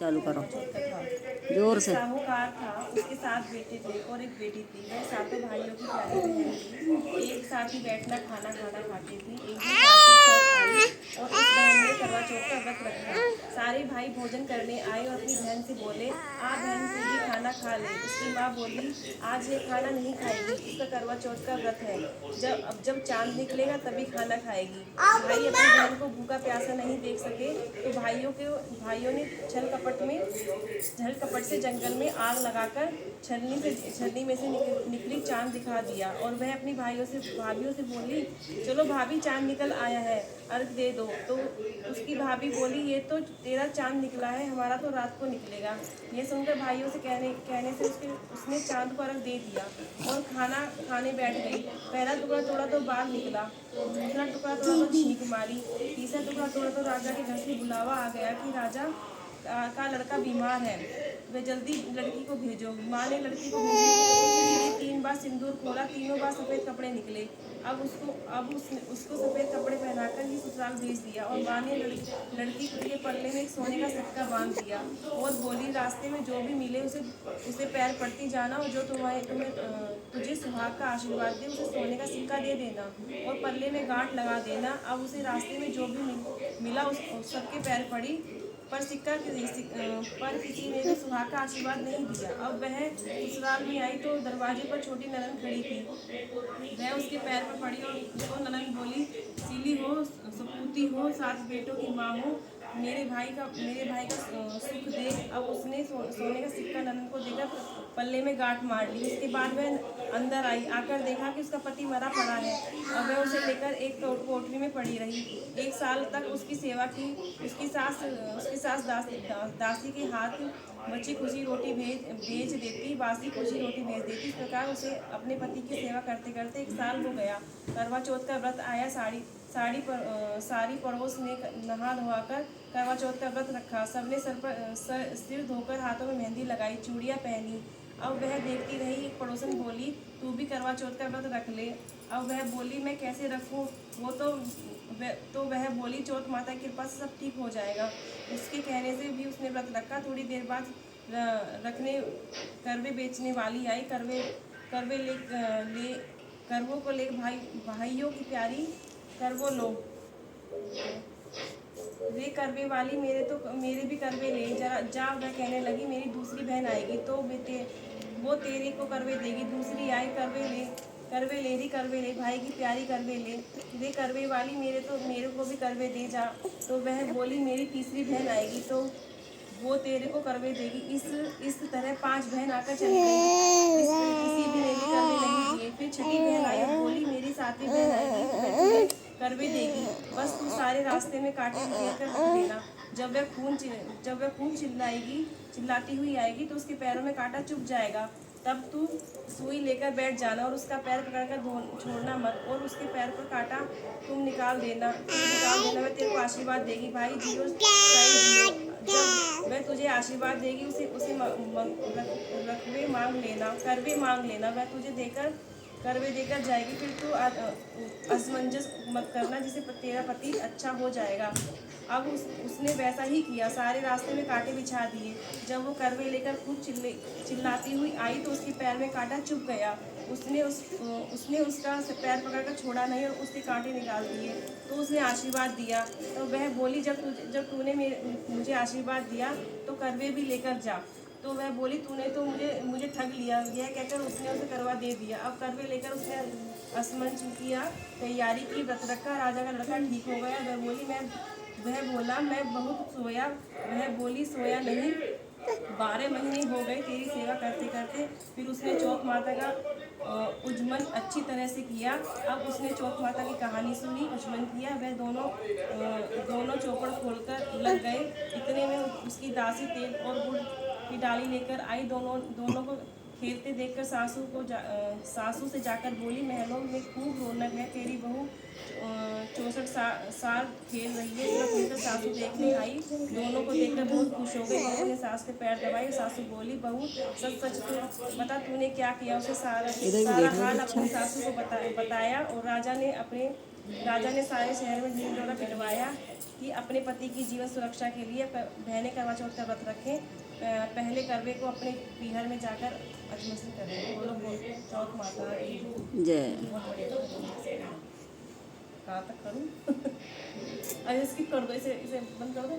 चालू करो था। जोर एक से। साहूकार था, उसके 7 बेटे थे और एक बेटी थी। वह सातों भाइयों की प्यारी बहन थी। एक साथ ही बैठना खाना खाना खाती थी। एक दिन कार्तिक चौथ आई और उस बहन ने करवा चौथ का व्रत रखा। सारे भाई भोजन करने आए और अपनी बहन से बोले, आ बहन तू भी खाना खा ले। उसकी माँ बोली, आज ये खाना नहीं खाएगी, इसका करवा चौथ का व्रत है। जब चांद निकलेगा तभी खाना खाएगी। भाई अपनी बहन को भूखा प्यासा नहीं देख सके तो भाइयों ने छल कपट से जंगल में आग लगाकर छलनी में से निकली चांद दिखा दिया। और वह अपनी भाभियों से बोली, चलो भाभी चांद निकल आया है, अर्घ दे दो। तो उसकी भाभी बोली, ये तो तेरा चांद निकला है, हमारा तो रात को निकलेगा। ये सुनकर भाइयों से कहने से उसने चांद को अर्घ दे दिया और खाना खाने बैठ गई। पहला टुकड़ा तोड़ा तो बाल निकला, दूसरा टुकड़ा तोड़ा तो छींक मारी, तीसरा टुकड़ा तोड़ा तो राजा के घर से बुलावा आ गया कि राजा का लड़का बीमार है, वे जल्दी लड़की को भेजो। माँ ने लड़की को भेजने के लिए 3 बार सिंदूर खोला, तीनों बार सफ़ेद कपड़े निकले। अब उसको सफ़ेद कपड़े पहनाकर ही ससुराल भेज दिया। और माँ ने लड़की के पल्ले में एक सोने का सिक्का बांध दिया और बोली, रास्ते में जो भी मिले उसे पैर पड़ती जाना और जो तुझे सुहाग का आशीर्वाद दे उसे सोने का सिक्का दे देना और पल्ले में गांठ लगा देना। अब उसे रास्ते में जो भी मिला उस सबके पैर पड़ी, पर किसी ने भी सुहाग का आशीर्वाद नहीं दिया। अब वह ससुराल में आई तो दरवाजे पर छोटी ननद खड़ी थी। वह उसके पैर पर पड़ी और उसको ननद बोली, सीली हो, सपूती हो, 7 बेटों की माँ हो, मेरे भाई का सुख देख। अब उसने सोने का सिक्का ननद को देकर पल्ले में गांठ मार ली। उसके बाद वह अंदर आई, आकर देखा कि उसका पति मरा पड़ा है। अब वह उसे लेकर एक कोठरी में पड़ी रही। 1 साल तक उसकी सेवा की। उसकी सास दासी के हाथ बची खुशी रोटी भेज देती, बासी खुशी रोटी भेज देती। इस प्रकार उसे अपने पति की सेवा करते करते 1 साल हो गया। करवा चौथ का व्रत आया। सारी पड़ोस ने नहा धोकर करवा चौथ का व्रत रखा। सबने सिर धोकर हाथों में मेहंदी लगाई, चूड़ियाँ पहनी। अब वह देखती रही। एक पड़ोसन बोली, तू भी करवा चौथ का व्रत रख ले। अब वह बोली, मैं कैसे रखूं? वह बोली, चौथ माता की कृपा से सब ठीक हो जाएगा। उसके कहने से भी उसने व्रत रखा। थोड़ी देर बाद रखने करवे बेचने वाली आई। करवों को ले भाइयों की प्यारी करवो लो, वे करवे वाली मेरे भी करवे ले जरा जा। वह कहने लगी, मेरी दूसरी बहन आएगी तो वो तेरे को करवे देगी। दूसरी आई, करवे ले भाई की प्यारी करवे ले, वे करवे वाली मेरे को भी करवे दे जा। तो वह बोली, मेरी तीसरी बहन आएगी तो वो तेरे को करवे देगी। इस तरह 5 बहन आकर चली गई, किसी भी ने भी करवे नहीं दिए। फिर छठी बहन आई और बोली, मेरी 7वीं बहन आएगी तो वह तुझे करवे देगी, बस तू सारे रास्ते में कांटे घेर कर रख देना। जब वह खून चिल्लाती हुई आएगी तो उसके पैरों में कांटा चुभ जाएगा। तब तू सुई लेकर बैठ जाना और उसका पैर पकड़कर छोड़ना मत, और उसके पैर पर कांटा तुम निकाल देना। वह तेरे को आशीर्वाद देगी। भाई जियो चाहे जियो। जब वह तुझे आशीर्वाद देगी उसे रकवे मांग लेना। वह तुझे करवे देकर जाएगी। फिर तू असमंजस मत करना, जिसे तेरा पति अच्छा हो जाएगा। अब उसने वैसा ही किया। सारे रास्ते में कांटे बिछा दिए। जब वो करवे लेकर खूब चिल्लाती हुई आई तो उसके पैर में कांटा चुभ गया। उसने उसका पैर पकड़कर छोड़ा नहीं और उसके कांटे निकाल दिए। तो उसने आशीर्वाद दिया। तो वह बोली, जब तूने मुझे आशीर्वाद दिया तो करवे भी लेकर जा। तो वह बोली, तूने तो मुझे ठग लिया। यह कहकर उसने उसे करवा दे दिया। अब करवे लेकर उसने असमंज किया, तैयारी की, व्रत रखा। राजा का लड़का ठीक हो गया। वह बोला, मैं बहुत सोया। वह बोली, सोया नहीं, 12 महीने हो गए तेरी सेवा करते करते। फिर उसने चौथ माता का उज्जमन अच्छी तरह से किया। अब उसने चौथ माता की कहानी सुनी, उज्जमन किया। वह दोनों चौपड़ खोलकर लग गए। इतने में उसकी दासी तेल और गुड़ की डाली लेकर आई। दोनों को खेलते देखकर सासू से जाकर बोली, महलों में खूब रौनक है, तेरी बहू 64 साल खेल रही है। जब उनकर सासू देखने आई, दोनों को देखकर बहुत खुश हो गई। बहू ने सास के पैर दबाए। सासू बोली, बहू सच बता, तूने क्या किया? उसे सारा हाल अपनी सासू को बताया और राजा ने अपने राजा ने सारे शहर में ढिंढोरा डोरा पिटवाया कि अपने पति की जीवन सुरक्षा के लिए बहनें करवा चौथ का व्रत रखें। पहले करवे को अपने पीहर में जाकर अजमस्ती करें। बोलो चौथ माता की जय। बहुत बढ़िया। कहाँ तक करूँ? अरे स्किप कर दो, इसे इसे बंद कर दो।